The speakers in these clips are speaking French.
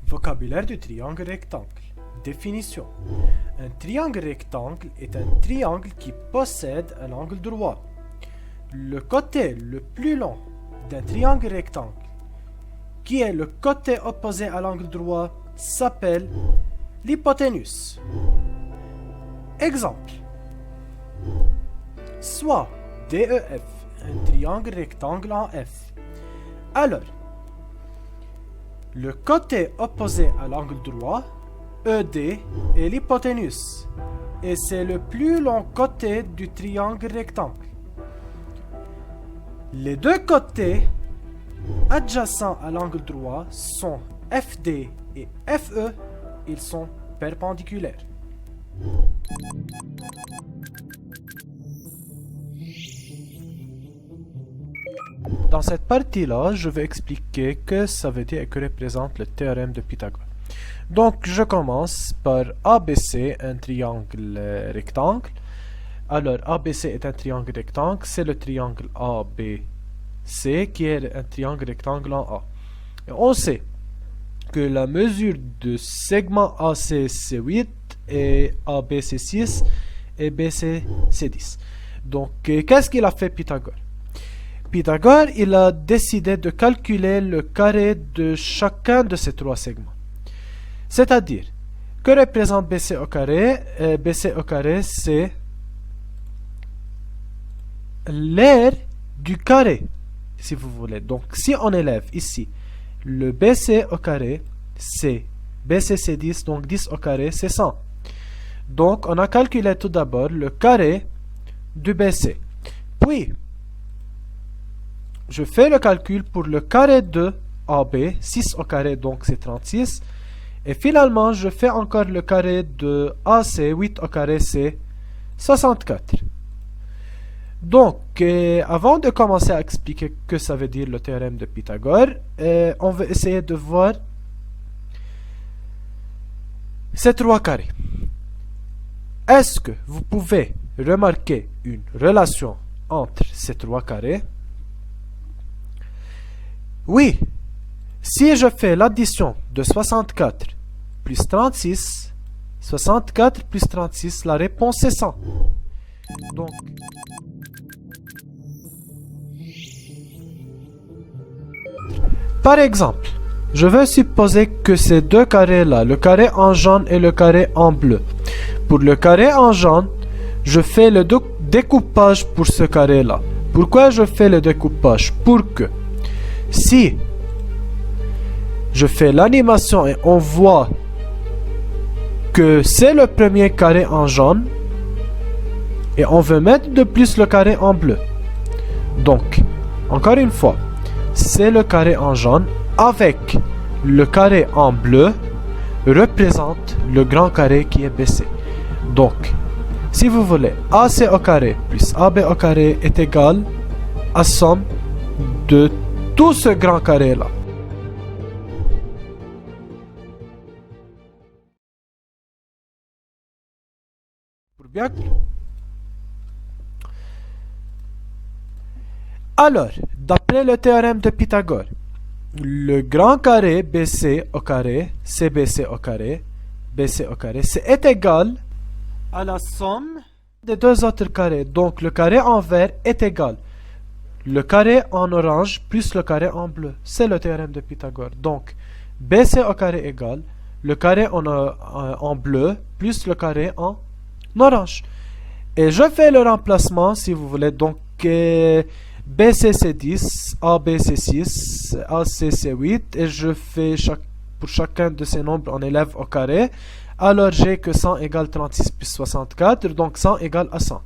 Vocabulaire du triangle rectangle. Définition. Un triangle rectangle est un triangle qui possède un angle droit. Le côté le plus long d'un triangle rectangle, qui est le côté opposé à l'angle droit, s'appelle l'hypoténuse. Exemple. Soit DEF, un triangle rectangle en F. Alors, le côté opposé à l'angle droit, ED, est l'hypoténuse, et c'est le plus long côté du triangle rectangle. Les deux côtés adjacents à l'angle droit sont FD et FE, ils sont perpendiculaires. Dans cette partie-là, je vais expliquer que ça veut dire et que représente le théorème de Pythagore. Donc, je commence par ABC, un triangle rectangle. Alors, ABC est un triangle rectangle, c'est le triangle ABC qui est un triangle rectangle en A. Et on sait que la mesure de segment AC c'est 8 et AB c'est 6 et BC c'est 10. Donc, qu'est-ce qu'il a fait Pythagore? Pythagore, il a décidé de calculer le carré de chacun de ces trois segments. C'est-à-dire, que représente BC au carré? BC au carré, c'est l'aire du carré, si vous voulez. Donc, si on élève ici le BC au carré, c'est BC c'est 10, donc 10 au carré, c'est 100. Donc, on a calculé tout d'abord le carré du BC. Puis, je fais le calcul pour le carré de AB, 6 au carré, donc c'est 36. Et finalement, je fais encore le carré de AC, 8 au carré, c'est 64. Donc, avant de commencer à expliquer que ça veut dire le théorème de Pythagore, on va essayer de voir ces trois carrés. Est-ce que vous pouvez remarquer une relation entre ces trois carrés? Oui, si je fais l'addition de 64 plus 36, 64 plus 36, la réponse est 100. Donc, par exemple, je vais supposer que ces deux carrés-là, le carré en jaune et le carré en bleu. Pour le carré en jaune, je fais le découpage pour ce carré-là. Pourquoi je fais le découpage? Pour que si je fais l'animation et on voit que c'est le premier carré en jaune et on veut mettre de plus le carré en bleu. Donc, encore une fois, c'est le carré en jaune avec le carré en bleu représente le grand carré qui est BC. Donc, si vous voulez, AC au carré plus AB au carré est égal à somme de tout ce grand carré là. Pour bien. Alors, d'après le théorème de Pythagore, le grand carré BC au carré, CBC au carré, BC au carré, est égal à la somme des deux autres carrés. Donc, le carré en vert est égal le carré en orange plus le carré en bleu. C'est le théorème de Pythagore. Donc, BC au carré égale le carré en bleu plus le carré en orange. Et je fais le remplacement, si vous voulez. Donc, BC c'est 10, AB c'est 6, AC c'est 8. Et je fais pour chacun de ces nombres, on élève au carré. Alors, j'ai que 100 égale 36 plus 64. Donc, 100 égale à 100.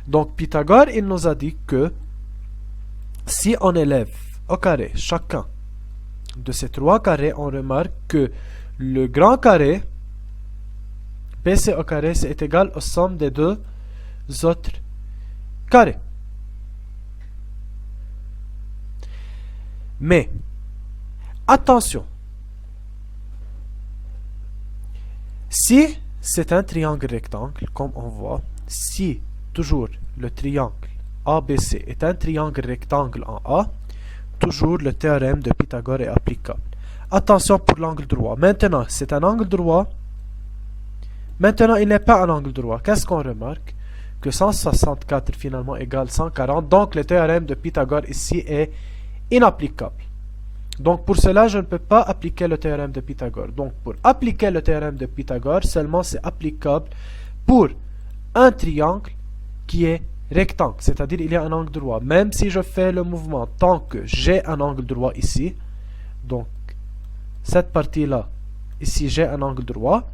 Donc, Pythagore, il nous a dit que si on élève au carré chacun de ces trois carrés, on remarque que le grand carré BC au carré est égal aux sommes des deux autres carrés. Mais attention, si c'est un triangle rectangle, comme on voit, si toujours le triangle ABC est un triangle rectangle en A, toujours le théorème de Pythagore est applicable. Attention pour l'angle droit. Maintenant, c'est un angle droit. Maintenant, il n'est pas un angle droit. Qu'est-ce qu'on remarque? Que 164 finalement égale 140. Donc, le théorème de Pythagore ici est inapplicable. Donc, pour cela, je ne peux pas appliquer le théorème de Pythagore. Donc, pour appliquer le théorème de Pythagore, seulement c'est applicable pour un triangle qui est rectangle. C'est-à-dire, il y a un angle droit. Même si je fais le mouvement tant que j'ai un angle droit ici, donc, cette partie-là, ici, j'ai un angle droit,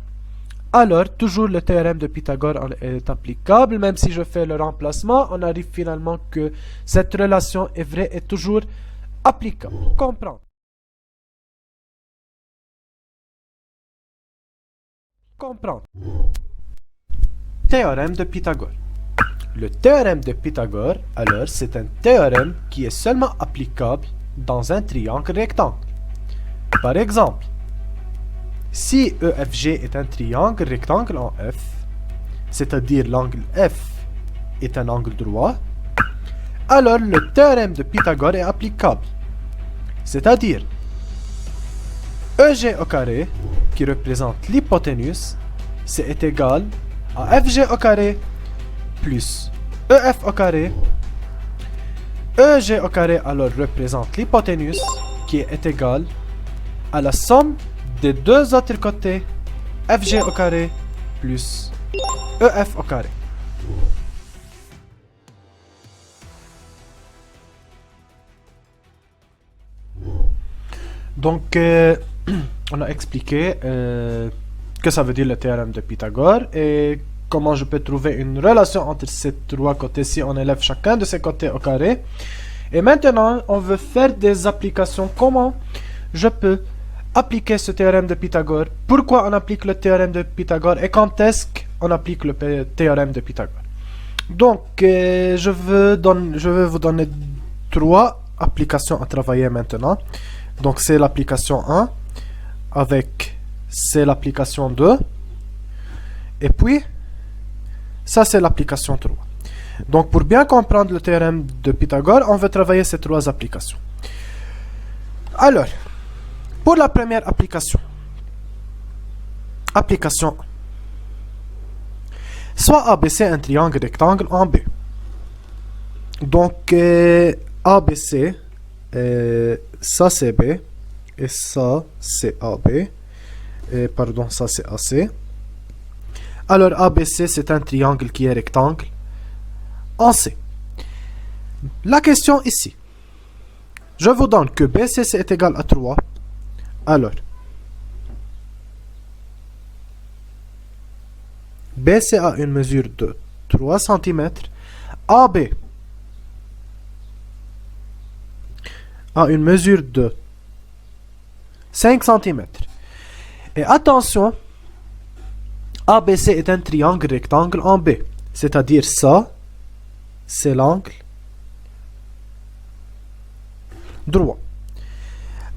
alors, toujours le théorème de Pythagore est applicable. Même si je fais le remplacement, on arrive finalement que cette relation est vraie et toujours applicable. Comprendre. Comprendre. Théorème de Pythagore. Le théorème de Pythagore, alors, c'est un théorème qui est seulement applicable dans un triangle rectangle. Par exemple, si EFG est un triangle rectangle en F, c'est-à-dire l'angle F est un angle droit, alors le théorème de Pythagore est applicable. C'est-à-dire EG au carré, qui représente l'hypoténuse, c'est égal à FG au carré plus EF au carré. EG au carré alors représente l'hypoténuse, qui est égal à la somme des deux autres côtés, FG au carré plus EF au carré. Donc, on a expliqué que ça veut dire le théorème de Pythagore et comment je peux trouver une relation entre ces trois côtés si on élève chacun de ces côtés au carré. Et maintenant, on veut faire des applications. Comment je peux appliquer ce théorème de Pythagore? Pourquoi on applique le théorème de Pythagore? Et quand est-ce qu'on applique le théorème de Pythagore? Donc, je vais vous donner trois applications à travailler maintenant. Donc, c'est l'application 1, c'est l'application 2, et puis, ça c'est l'application 3. Donc, pour bien comprendre le théorème de Pythagore, on va travailler ces trois applications. Alors, pour la première application, application 1. Soit ABC un triangle rectangle en B. Donc, ABC, ça c'est B, et ça c'est AB, et pardon, ça c'est AC. Alors, ABC c'est un triangle qui est rectangle en C. La question ici, je vous donne que BC c'est égal à 3. Alors, BC a une mesure de 3 cm, AB a une mesure de 5 cm. Et attention, ABC est un triangle rectangle en B. C'est-à-dire ça, c'est l'angle droit.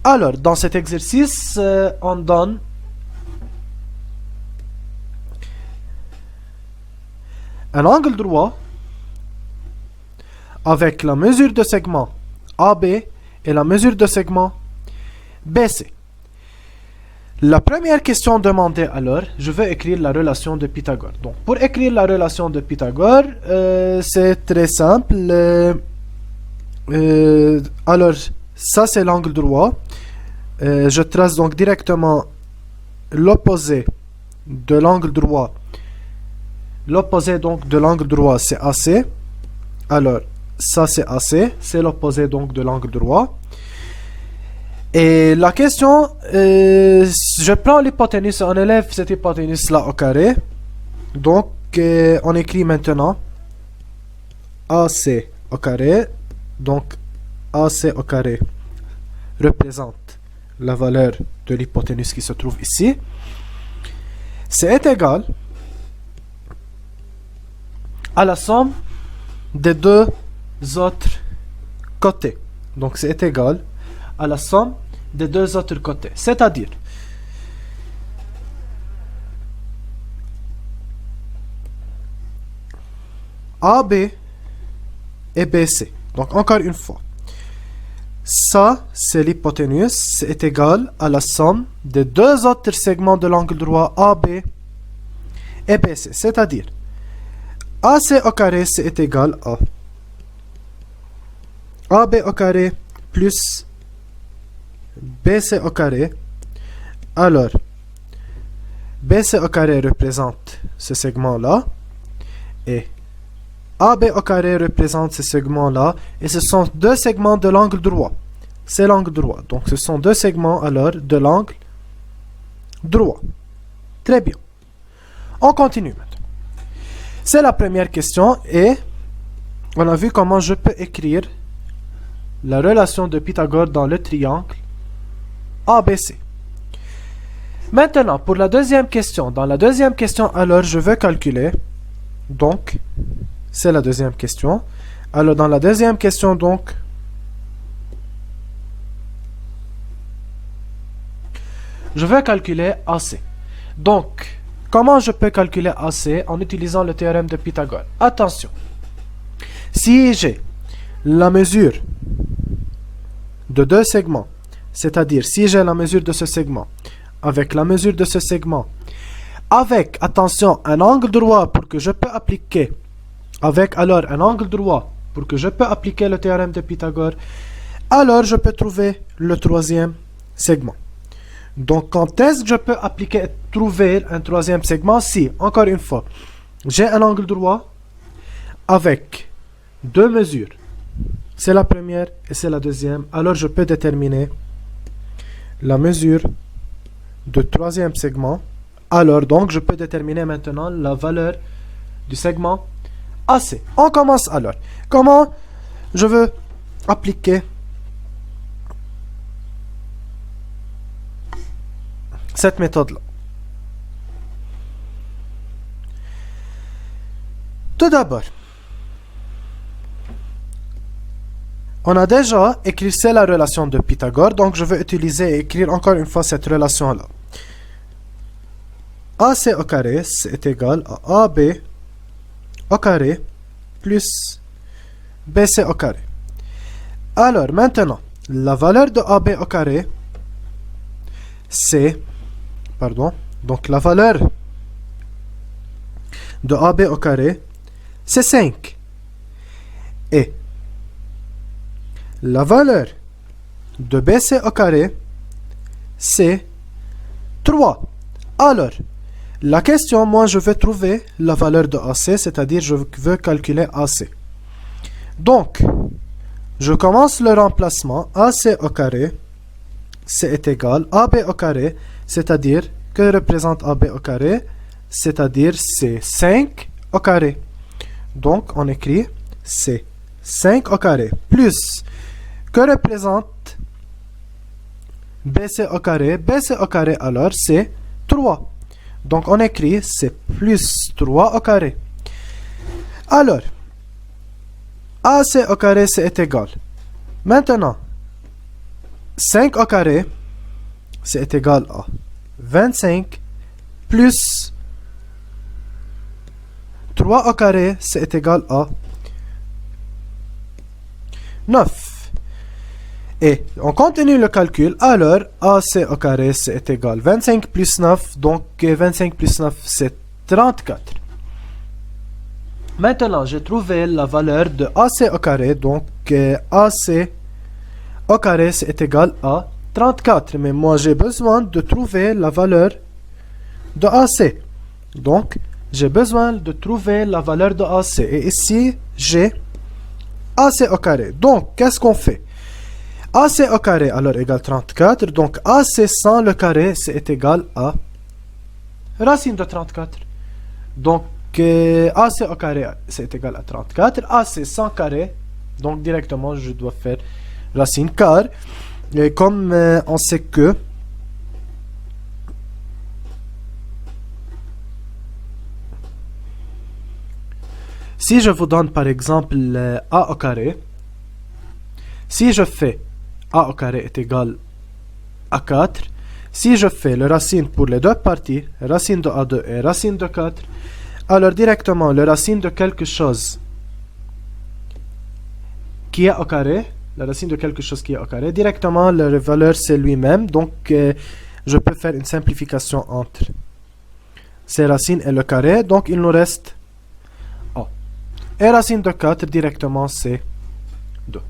Alors, dans cet exercice, on donne un angle droit avec la mesure de segment AB et la mesure de segment BC. La première question demandée alors, je vais écrire la relation de Pythagore. Donc, pour écrire la relation de Pythagore, c'est très simple. Alors, ça c'est l'angle droit. Je trace donc directement l'opposé de l'angle droit. L'opposé donc de l'angle droit c'est AC. Alors, ça c'est AC, c'est l'opposé donc de l'angle droit. Et la question, je prends l'hypoténuse, on élève cette hypoténuse là au carré. Donc, on écrit maintenant AC au carré. Donc, AC au carré représente la valeur de l'hypoténuse qui se trouve ici. C'est égal à la somme des deux autres côtés. Donc, c'est égal à la somme des deux autres côtés. C'est-à-dire, AB et BC. Donc, encore une fois. Ça, c'est l'hypoténuse, est égal à la somme des deux autres segments de l'angle droit AB et BC. C'est-à-dire, AC au carré, c'est égal à AB au carré plus BC au carré. Alors, BC au carré représente ce segment-là et AB au carré représente ce segment-là et ce sont deux segments de l'angle droit. C'est l'angle droit. Donc, ce sont deux segments alors de l'angle droit. Très bien. On continue maintenant. C'est la première question et on a vu comment je peux écrire la relation de Pythagore dans le triangle ABC. Maintenant, pour la deuxième question. Dans la deuxième question, alors, je veux calculer. Donc, c'est la deuxième question. Alors, dans la deuxième question, donc, je veux calculer AC. Donc, comment je peux calculer AC en utilisant le théorème de Pythagore? Attention. Si j'ai la mesure de deux segments, c'est-à-dire si j'ai la mesure de ce segment avec la mesure de ce segment, avec, attention, un angle droit pour que je peux appliquer, avec alors un angle droit pour que je peux appliquer le théorème de Pythagore, alors je peux trouver le troisième segment. Donc, quand est-ce que je peux appliquer, trouver un troisième segment? Si, encore une fois, j'ai un angle droit avec deux mesures. C'est la première et c'est la deuxième. Alors, je peux déterminer la mesure de troisième segment. Alors, donc, je peux déterminer maintenant la valeur du segment AC. On commence alors. Comment je veux appliquer cette méthode-là? Tout d'abord, on a déjà écrit la relation de Pythagore, donc je vais utiliser et écrire encore une fois cette relation-là. AC au carré est égal à AB au carré plus BC au carré. Alors maintenant, la valeur de AB au carré, c'est, donc la valeur de AB au carré, c'est 5. Et la valeur de BC au carré, c'est 3. Alors, la question, moi, je vais trouver la valeur de AC, c'est-à-dire je veux calculer AC. Donc, je commence le remplacement. AC au carré, c'est égal à AB au carré, c'est-à-dire, que représente AB au carré? C'est-à-dire, c'est 5 au carré. Donc, on écrit, c'est 5 au carré, plus, que représente BC au carré? BC au carré, alors, c'est 3. Donc, on écrit, c'est plus 3 au carré. Alors, AC au carré, c'est égal. Maintenant, 5 au carré, c'est égal à 25 plus 3 au carré, c'est égal à 9. Et on continue le calcul. Alors, AC au carré, c'est égal à 25 plus 9. Donc, 25 plus 9, c'est 34. Maintenant, j'ai trouvé la valeur de AC au carré. Donc, AC au carré, c'est égal à 34. Mais moi, j'ai besoin de trouver la valeur de AC. Donc, j'ai besoin de trouver la valeur de AC. Et ici, j'ai AC au carré. Donc, qu'est-ce qu'on fait? AC au carré, alors, égale 34. Donc, AC sans le carré, c'est égal à racine de 34. Donc, AC au carré, c'est égal à 34. AC sans carré, donc, directement, je dois faire racine, car, comme on sait que si je vous donne, par exemple, A au carré, si je fais A au carré est égal à 4. Si je fais le racine pour les deux parties, racine de A2 et racine de 4, alors directement le racine de quelque chose qui est au carré, la racine de quelque chose qui est au carré, directement la valeur c'est lui-même, donc je peux faire une simplification entre ces racines et le carré, donc il nous reste A. Et racine de 4 directement c'est 2.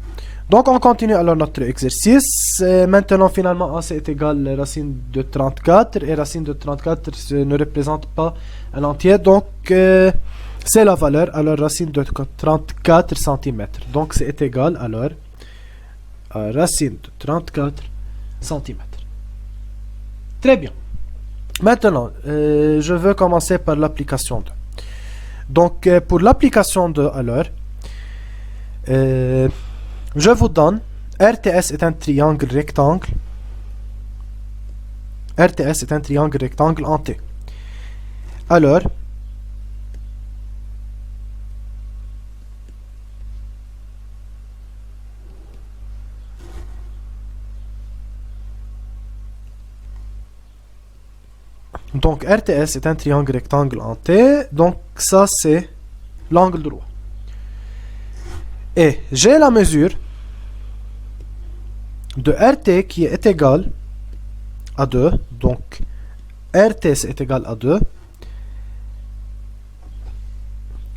Donc on continue alors notre exercice. Maintenant finalement A c'est égal à racine de 34 et racine de 34 ne représente pas un entier, donc c'est la valeur, alors racine de 34 cm. Donc c'est égal alors à racine de 34 cm. Très bien. Maintenant, je veux commencer par l'application 2. Donc pour l'application 2 alors, je vous donne, RTS est un triangle rectangle. RTS est un triangle rectangle en T. Alors, donc RTS est un triangle rectangle en T. Donc ça c'est l'angle droit. Et j'ai la mesure de RT qui est égale à 2. Donc RT est égal à 2.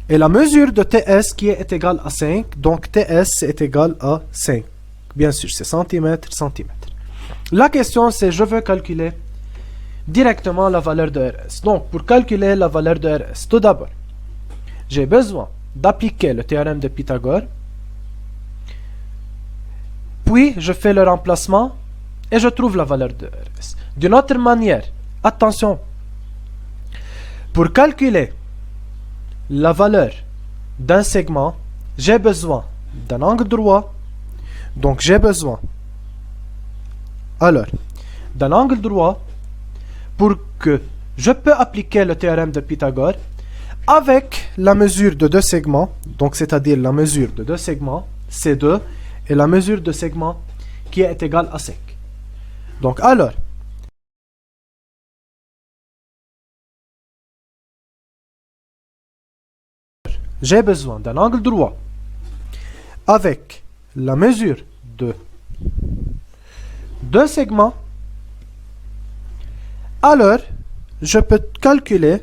Et la mesure de TS qui est égale à 5. Donc TS est égal à 5. Bien sûr, c'est centimètre, centimètre. La question c'est, je veux calculer directement la valeur de RS. Donc pour calculer la valeur de RS, tout d'abord, j'ai besoin d'appliquer le théorème de Pythagore. Puis je fais le remplacement et je trouve la valeur de RS. D'une autre manière, attention, pour calculer la valeur d'un segment, j'ai besoin d'un angle droit. Donc j'ai besoin alors d'un angle droit pour que je peux appliquer le théorème de Pythagore avec la mesure de deux segments, donc c'est-à-dire la mesure de deux segments, C2, et la mesure de segment qui est égale à 5. Donc alors, j'ai besoin d'un angle droit avec la mesure de deux segments. Alors, je peux calculer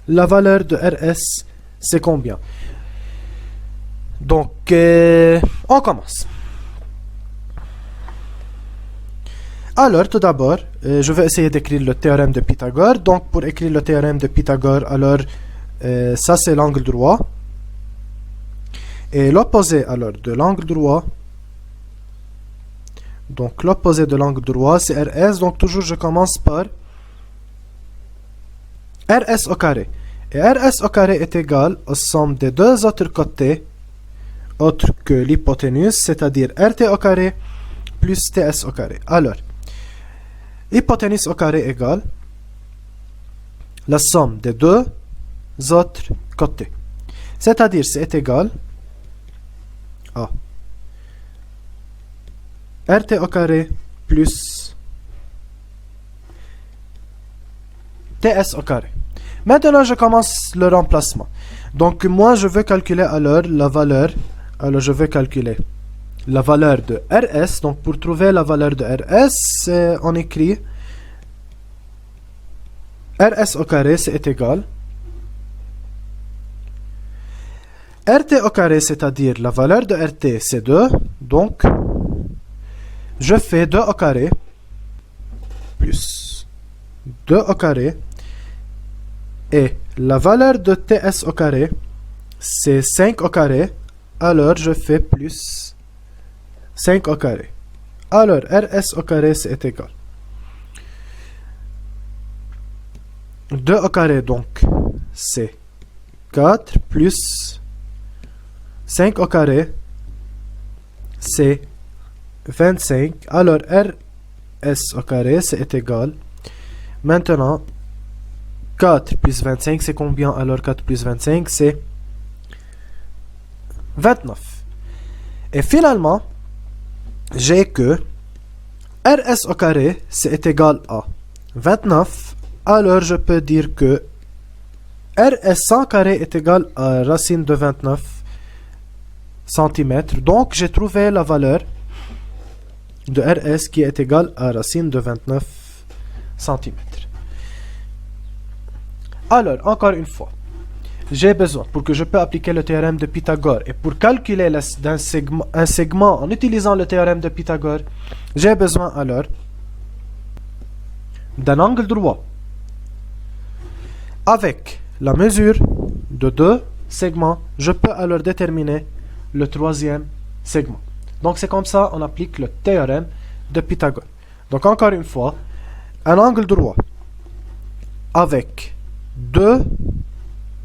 la valeur de RS, c'est combien? Donc, on commence. Alors, tout d'abord, je vais essayer d'écrire le théorème de Pythagore. Donc, pour écrire le théorème de Pythagore, alors, ça c'est l'angle droit. Et l'opposé, alors, de l'angle droit, donc l'opposé de l'angle droit, c'est RS. Donc, toujours, je commence par RS au carré. Et RS au carré est égal aux sommes des deux autres côtés, autre que l'hypoténuse, c'est-à-dire RT au carré plus TS au carré. Alors, hypoténuse au carré égale la somme des deux autres côtés. C'est-à-dire, c'est égal à RT au carré plus TS au carré. Maintenant, je commence le remplacement. Donc, moi, je veux calculer alors la valeur. Alors, je vais calculer la valeur de RS. Donc, pour trouver la valeur de RS, on écrit RS au carré, c'est égal RT au carré, c'est-à-dire la valeur de RT, c'est 2. Donc, je fais 2 au carré plus 2 au carré. Et la valeur de TS au carré, c'est 5 au carré. Alors, je fais plus 5 au carré. Alors, RS au carré, c'est égal 2 au carré, donc, c'est 4 plus 5 au carré, c'est 25. Alors, RS au carré, c'est égal. Maintenant, 4 plus 25, c'est combien? Alors, 4 plus 25, c'est 29. Et finalement, j'ai que RS au carré, c'est égal à 29. Alors, je peux dire que RS sans carré est égal à racine de 29 cm. Donc, j'ai trouvé la valeur de RS qui est égale à racine de 29 cm. Alors, encore une fois, j'ai besoin, pour que je peux appliquer le théorème de Pythagore et pour calculer un segment en utilisant le théorème de Pythagore, j'ai besoin alors d'un angle droit avec la mesure de deux segments. Je peux alors déterminer le troisième segment. Donc c'est comme ça on applique le théorème de Pythagore. Donc encore une fois, un angle droit avec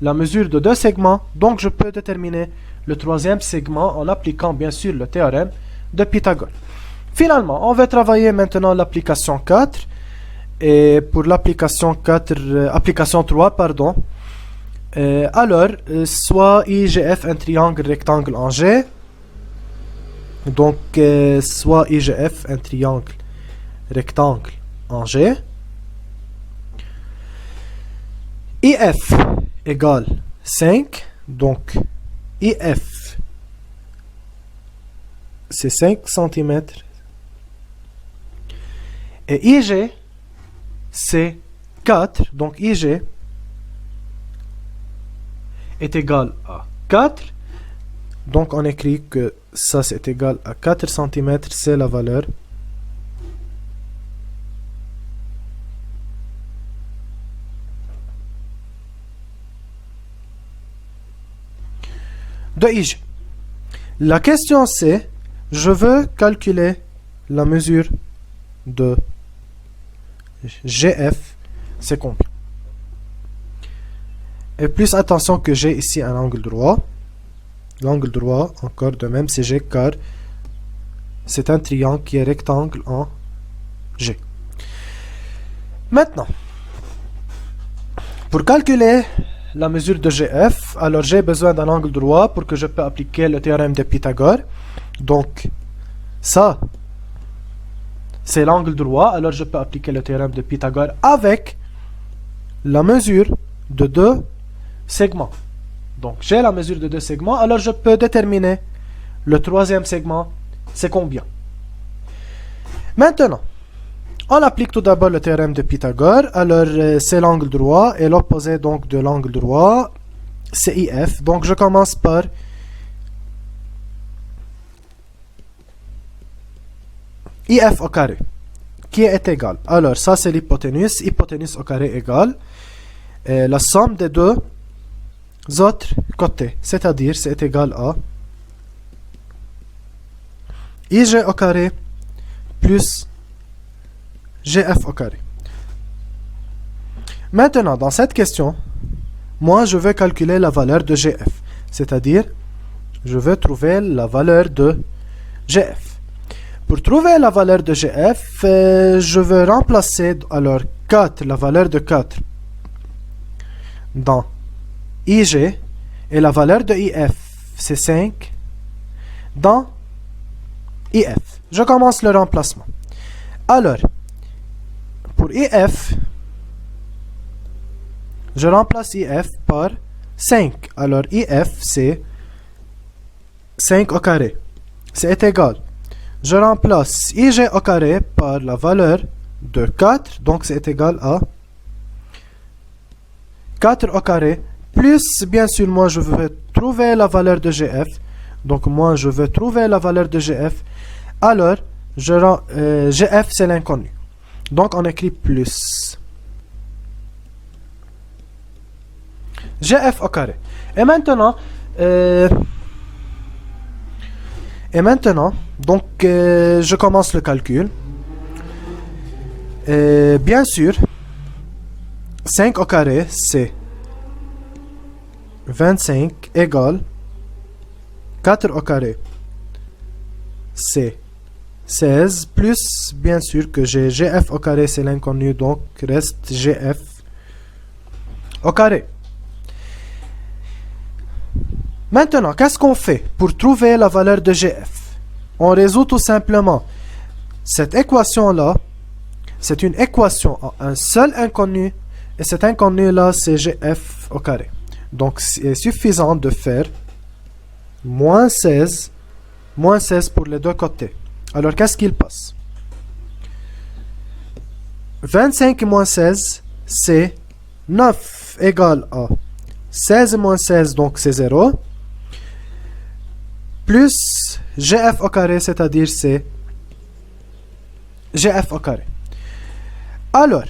la mesure de deux segments, donc je peux déterminer le troisième segment en appliquant bien sûr le théorème de Pythagore. Finalement, on va travailler maintenant l'application 4. Et pour l'application 3, pardon, alors, soit IGF un triangle rectangle en G, donc soit IGF un triangle rectangle en G, IF égale 5, donc IF c'est 5 cm et IG c'est 4, donc IG est égal à 4, donc on écrit que ça c'est égal à 4 cm, c'est la valeur de IG. La question c'est, je veux calculer la mesure de GF, c'est combien? Et plus attention que j'ai ici un angle droit. L'angle droit, encore de même, c'est G car c'est un triangle qui est rectangle en G. Maintenant, pour calculer la mesure de GF, alors j'ai besoin d'un angle droit pour que je peux appliquer le théorème de Pythagore. Donc, ça, c'est l'angle droit, alors je peux appliquer le théorème de Pythagore avec la mesure de deux segments. Donc j'ai la mesure de deux segments, alors je peux déterminer le troisième segment, c'est combien. Maintenant, on applique tout d'abord le théorème de Pythagore, alors c'est l'angle droit, et l'opposé donc de l'angle droit, c'est IF. Donc je commence par IF au carré, qui est égal. Alors, ça c'est l'hypoténuse. Hypoténuse au carré égale la somme des deux autres côtés. C'est-à-dire, c'est égal à IG au carré plus GF au carré. Maintenant, dans cette question, moi je vais calculer la valeur de GF. C'est-à-dire, je vais trouver la valeur de GF. Pour trouver la valeur de GF, je vais remplacer alors 4, la valeur de 4 dans IG et la valeur de IF, c'est 5 dans IF. Je commence le remplacement. Alors, pour IF, je remplace IF par 5. Alors, IF, c'est 5 au carré. C'est égal. Je remplace IG au carré par la valeur de 4, donc c'est égal à 4 au carré, plus bien sûr moi je veux trouver la valeur de GF, donc moi je veux trouver la valeur de GF, alors GF c'est l'inconnu, donc on écrit plus GF au carré. Et maintenant, donc, je commence le calcul. Bien sûr, 5 au carré, c'est 25 égale 4 au carré, c'est 16, plus, bien sûr, que j'ai GF au carré, c'est l'inconnu, donc reste GF au carré. Maintenant, qu'est-ce qu'on fait pour trouver la valeur de GF? On résout tout simplement cette équation-là. C'est une équation à un seul inconnu. Et cet inconnu-là, c'est GF au carré. Donc, c'est suffisant de faire moins 16 pour les deux côtés. Alors, qu'est-ce qu'il passe? 25 moins 16, c'est 9 égale à 16 moins 16, donc c'est 0, plus GF au carré, c'est-à-dire c'est GF au carré. Alors,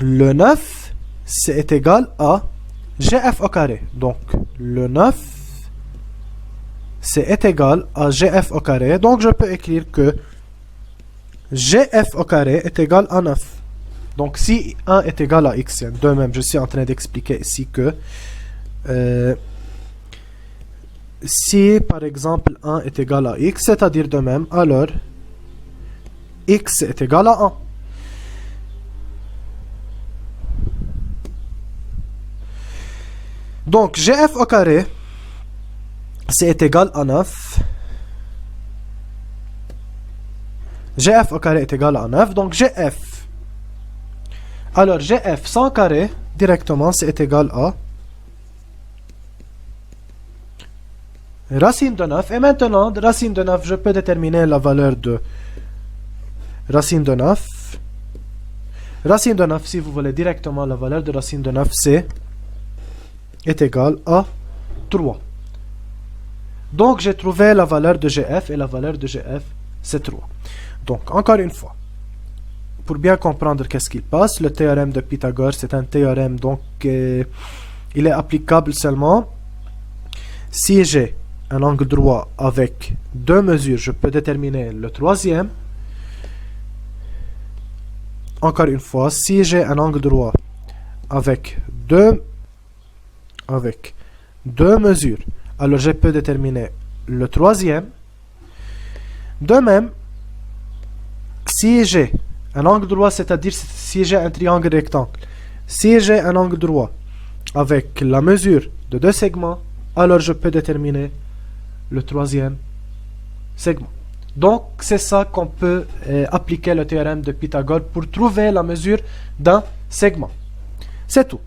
le 9, c'est égal à GF au carré. Donc, le 9, c'est égal à GF au carré. Donc, je peux écrire que GF au carré est égal à 9. Donc, si 1 est égal à x, de même, je suis en train d'expliquer ici que si, par exemple, 1 est égal à x, c'est-à-dire de même, alors x est égal à 1. Donc, GF au carré, c'est égal à 9. GF au carré est égal à 9. Donc, GF. Alors, GF sans carré, directement, c'est égal à racine de 9. Et maintenant, de racine de 9, je peux déterminer la valeur de racine de 9. Racine de 9, si vous voulez directement, la valeur de racine de 9, est égal à 3. Donc, j'ai trouvé la valeur de GF et la valeur de GF, c'est 3. Donc, encore une fois, pour bien comprendre qu'est-ce qu'il passe, le théorème de Pythagore, c'est un théorème, donc, il est applicable seulement si j'ai un angle droit avec deux mesures, je peux déterminer le troisième. Encore une fois, si j'ai un angle droit avec deux mesures, alors je peux déterminer le troisième. De même, si j'ai un angle droit, c'est-à-dire si j'ai un triangle rectangle, si j'ai un angle droit avec la mesure de deux segments, alors je peux déterminer le troisième segment. Donc, c'est ça qu'on peut appliquer le théorème de Pythagore pour trouver la mesure d'un segment. C'est tout.